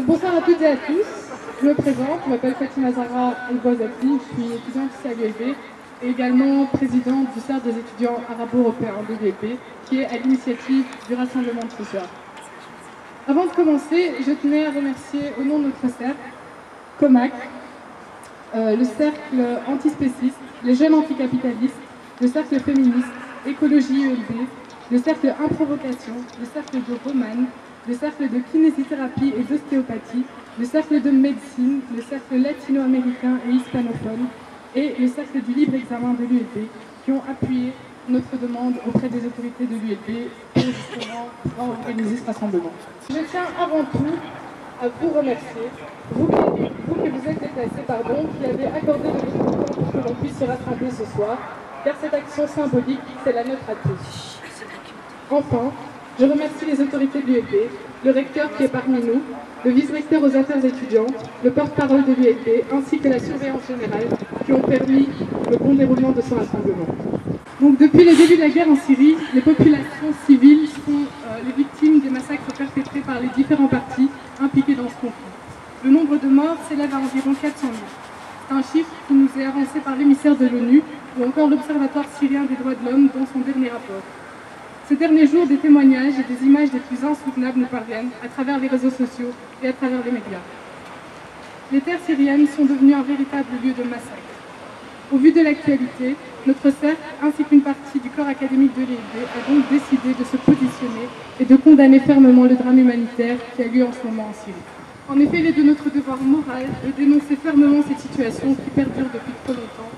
Bonsoir à toutes et à tous. Je me présente, je m'appelle Fatima Zahra El-Bouazati, je suis étudiante ici à l'ULB et également présidente du cercle des étudiants arabo-européens de l'ULB, qui est à l'initiative du rassemblement de ce soir. Avant de commencer, je tenais à remercier au nom de notre cercle, COMAC, le cercle antispéciste, les jeunes anticapitalistes, le cercle féministe, écologie ULB, le cercle improvocation, le cercle de Romane, le cercle de kinésithérapie et d'ostéopathie, le cercle de médecine, le cercle latino-américain et hispanophone et le cercle du libre examen de l'ULB qui ont appuyé notre demande auprès des autorités de l'ULB pour justement pouvoir organiser ce rassemblement. Je tiens avant tout à vous remercier, vous qui vous êtes déplacés, qui avez accordé de votre temps pour que l'on puisse se rassembler ce soir, car cette action symbolique, c'est la nôtre à tous. Enfin, je remercie les autorités de l'ULB, le recteur qui est parmi nous, le vice-recteur aux affaires étudiantes, le porte-parole de l'ULB, ainsi que la surveillance générale, qui ont permis le bon déroulement de ce rassemblement. Donc, depuis le début de la guerre en Syrie, les populations civiles sont les victimes des massacres perpétrés par les différents partis impliqués dans ce conflit. Le nombre de morts s'élève à environ 400 000. C'est un chiffre qui nous est avancé par l'émissaire de l'ONU ou encore l'Observatoire syrien des droits de l'homme dans son dernier rapport. Ces derniers jours, des témoignages et des images les plus insoutenables nous parviennent à travers les réseaux sociaux et à travers les médias. Les terres syriennes sont devenues un véritable lieu de massacre. Au vu de l'actualité, notre cercle ainsi qu'une partie du corps académique de l'ULB a donc décidé de se positionner et de condamner fermement le drame humanitaire qui a lieu en ce moment en Syrie. En effet, il est de notre devoir moral de dénoncer fermement cette situation qui perdure depuis trop longtemps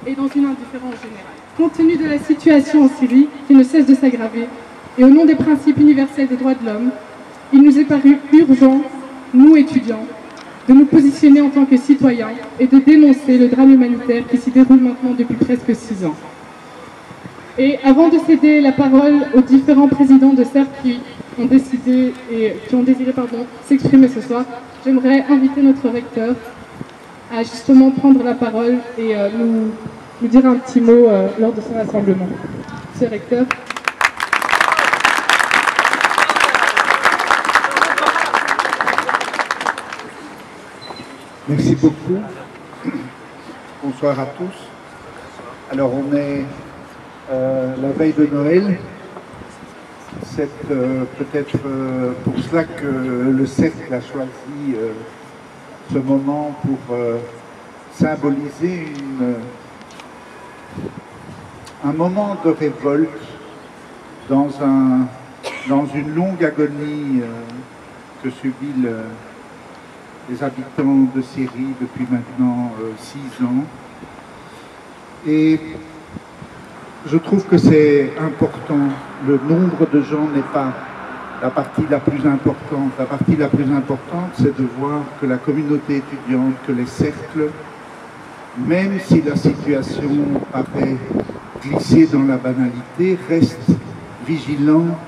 et dans une indifférence générale. Compte tenu de la situation en Syrie, qui ne cesse de s'aggraver, et au nom des principes universels des droits de l'homme, il nous est paru urgent, nous étudiants, de nous positionner en tant que citoyens et de dénoncer le drame humanitaire qui s'y déroule maintenant depuis presque 6 ans. Et avant de céder la parole aux différents présidents de cercles qui ont désiré s'exprimer ce soir, j'aimerais inviter notre recteur à justement prendre la parole et nous dire un petit mot lors de ce rassemblement. Monsieur le recteur. Merci beaucoup. Bonsoir à tous. Alors on est la veille de Noël. C'est peut-être pour cela que le cercle a choisi ce moment pour symboliser un moment de révolte dans une longue agonie que subit les habitants de Syrie depuis maintenant 6 ans. Et je trouve que c'est important. Le nombre de gens n'est pas la partie la plus importante. La partie la plus importante, c'est de voir que la communauté étudiante, que les cercles, même si la situation paraît glisser dans la banalité, restent vigilants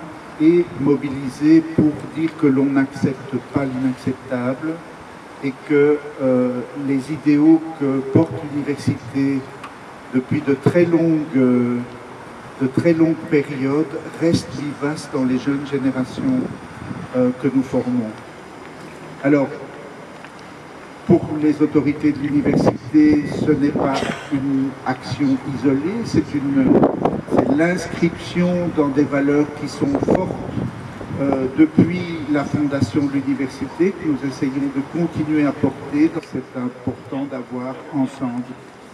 et mobilisés pour dire que l'on n'accepte pas l'inacceptable et que les idéaux que porte l'université depuis de très longues périodes restent vivaces dans les jeunes générations que nous formons. Alors, pour les autorités de l'université, ce n'est pas une action isolée, c'est l'inscription dans des valeurs qui sont fortes depuis la fondation de l'université, que nous essayons de continuer à porter. C'est important d'avoir ensemble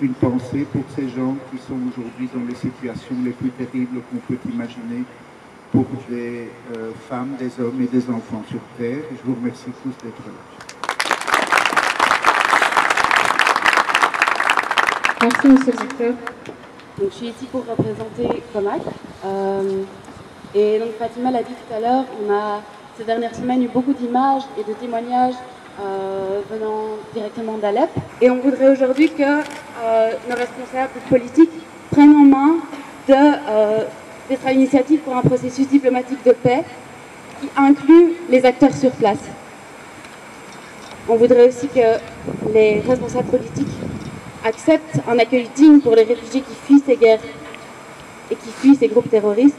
une pensée pour ces gens qui sont aujourd'hui dans les situations les plus terribles qu'on peut imaginer pour des femmes, des hommes et des enfants sur Terre. Et je vous remercie tous d'être là. Merci, monsieur le recteur. Donc, je suis ici pour représenter COMAC. Et donc Fatima l'a dit tout à l'heure, on a ces dernières semaines eu beaucoup d'images et de témoignages venant directement d'Alep. Et on voudrait aujourd'hui que nos responsables politiques prennent en main d'être à l'initiative pour un processus diplomatique de paix qui inclut les acteurs sur place. On voudrait aussi que les responsables politiques acceptent un accueil digne pour les réfugiés qui fuient ces guerres et qui fuient ces groupes terroristes,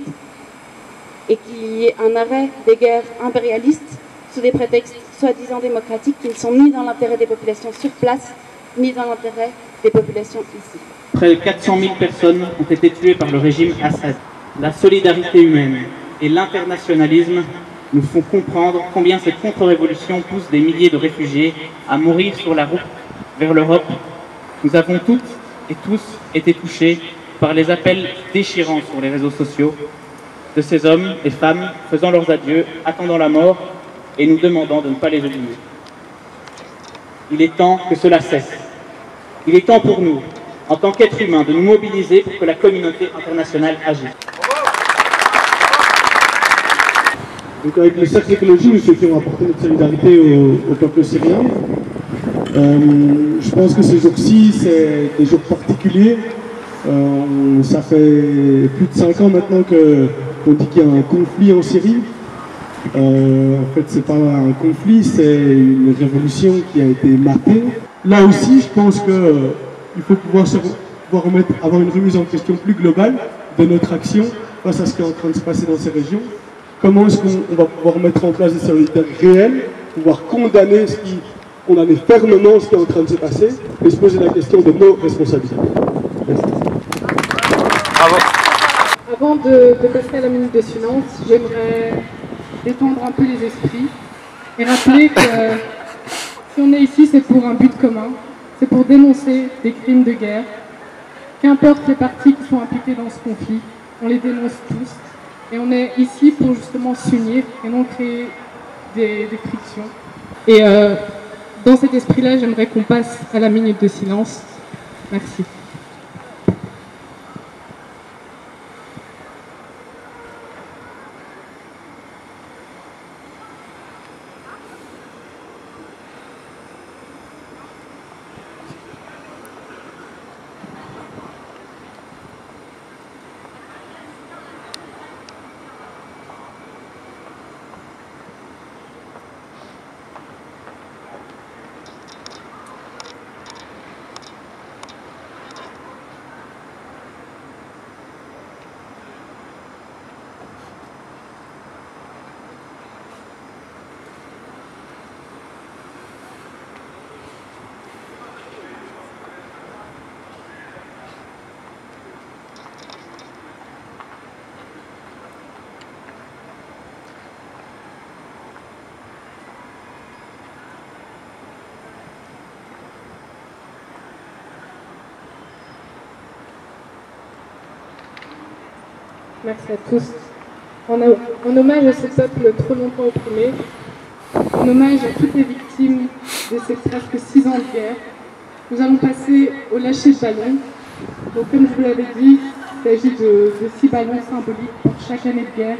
et qu'il y ait un arrêt des guerres impérialistes sous des prétextes soi-disant démocratiques qui ne sont ni dans l'intérêt des populations sur place, ni dans l'intérêt des populations ici. Près de 400 000 personnes ont été tuées par le régime Assad. La solidarité humaine et l'internationalisme nous font comprendre combien cette contre-révolution pousse des milliers de réfugiés à mourir sur la route vers l'Europe. Nous avons toutes et tous été touchés par les appels déchirants sur les réseaux sociaux de ces hommes et femmes faisant leurs adieux, attendant la mort et nous demandant de ne pas les oublier. Il est temps que cela cesse. Il est temps pour nous, en tant qu'êtres humains, de nous mobiliser pour que la communauté internationale agisse. Donc avec le Cercle Écologie, nous souhaitions apporter notre solidarité au peuple syrien. Je pense que ces jours-ci, c'est des jours particuliers. Ça fait plus de 5 ans maintenant qu'on dit qu'il y a un conflit en Syrie. En fait, c'est pas un conflit, c'est une révolution qui a été matée. Là aussi, je pense qu'il faut pouvoir avoir une remise en question plus globale de notre action face à ce qui est en train de se passer dans ces régions. Comment est-ce qu'on va pouvoir mettre en place des solidaires réels, pouvoir condamner condamner fermement ce qui est en train de se passer et se poser la question de nos responsabilités. Merci. Bravo. Avant de passer à la minute de silence, j'aimerais détendre un peu les esprits et rappeler que si on est ici, c'est pour un but commun, c'est pour dénoncer des crimes de guerre. Qu'importe les partis qui sont impliqués dans ce conflit, on les dénonce tous. Et on est ici pour justement s'unir et non créer des frictions. Et dans cet esprit-là, j'aimerais qu'on passe à la minute de silence. Merci. Merci à tous. En hommage à ce peuple trop longtemps opprimé, en hommage à toutes les victimes de ces presque 6 ans de guerre, nous allons passer au lâcher de ballon. Donc comme je vous l'avais dit, il s'agit de 6 ballons symboliques pour chaque année de guerre